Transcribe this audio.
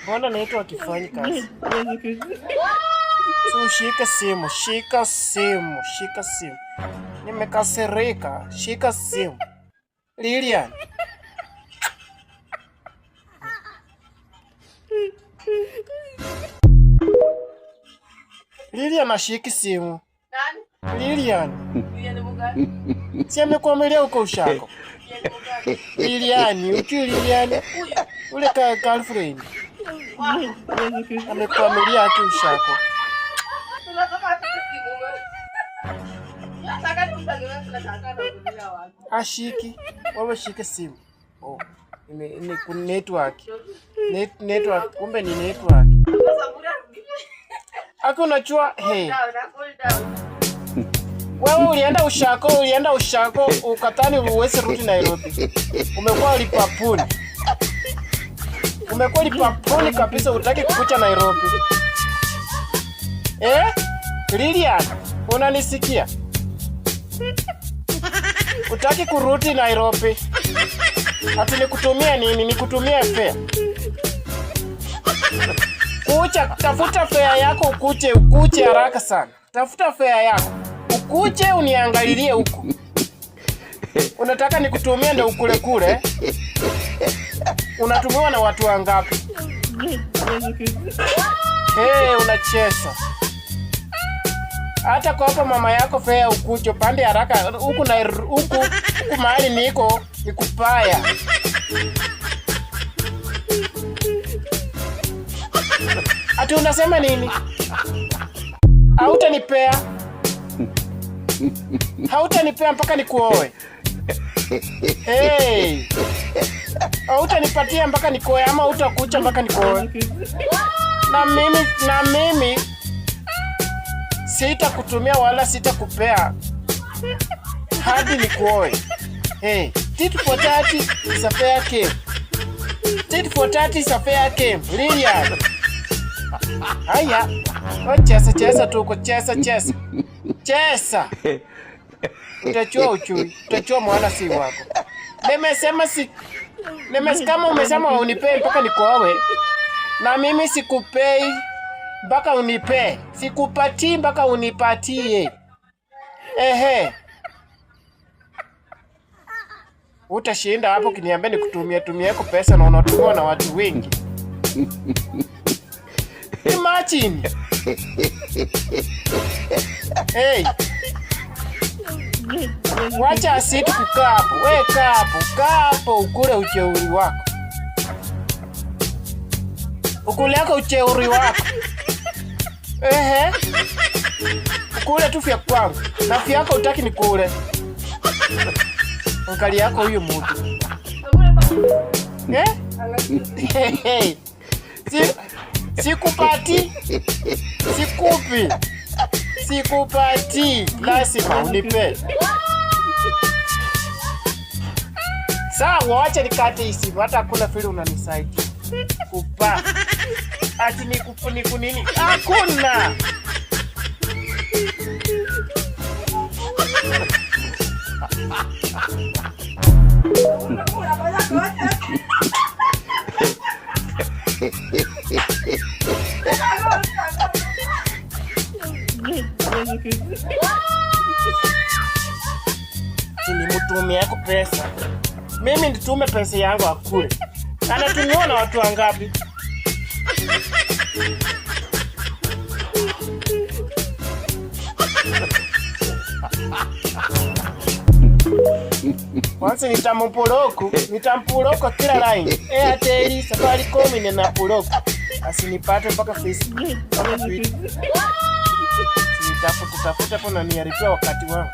Mbona naitwa akifanyi kazi? So shika simu, shika simu, shika simu. Nimekasirika, shika simu. Lilian. Lilian ashiki simu. Nani? Lilian. Lilian mugani? Si amekuamelia uko ushako. Lilian, uki Lilian. Ule ka girlfriend. Amekuamelia aki ushako. Ashiki. Wewe shike simu. Oh. Ni network. Network. Kumbe ni network. Aki unachua. Hey. Wewe ulienda ushako ukatani uweze rudi Nairobi. Umekuwa lipapuni kabisa, utaki kukucha Nairobi. Lilian, unanisikia? Utaki kurudi Nairobi. Ati nikutumia nini? Nikutumia fare. Kucha, tafuta fare yako ukuche haraka sana. Tafuta fare yako. Ukuche uniangalilie huku. Unataka nikutumia ndio ukule kule? Unatumiwa na watu wangapi? Unacheza. Hata kwa hapa mama yako fare ukuche pande haraka huku na huku mahali niko nikupaya. Ati unasema nini? Hautanipea mpaka nikuoe. Hautanipatia mpaka nikuoe ama utakucha mpaka nikuoe. Na mimi sitakutumia wala sitakupea hadi nikuoe. Tit for tat is a fair game. Tit for tat is a fair game. Lilian. Haya. Cheza tu uko cheza. Cheza. Utachua uchui. Utachua mwana si wako. Kama umesema unipee mpaka nikuoe. Na mimi sikupei mpaka unipee. Sikupatii mpaka unipatie. Utashinda hapo kiniambia nikutumia yako pesa na unatumiwa na watu wengi. Imagine. Wacha asiti kukaa hapo. Wewe kaa hapo ukule ucheuri wako. Ukule yako ucheuri wako. Ukule tu vya kwangu. Na vya yako utaki nikule. Angali yako huyu mtu. Sikupati. Sikupati. Lazima unipe. Sawa, wacha nikate hii simu. Hata hakuna vile unanisaidia. Kupa. Ati niku nini? Hakuna. Nimutumie yako pesa. Mimi nitume pesa yangu akule. Anatumiwa na watu wangapi? Wansi nitampuloko kila line. Airtel, Safaricom na puloko. Asinipate mpaka Facebook. Mpaka Twitter. Nitafuta hapo na niharibia wakati wangu.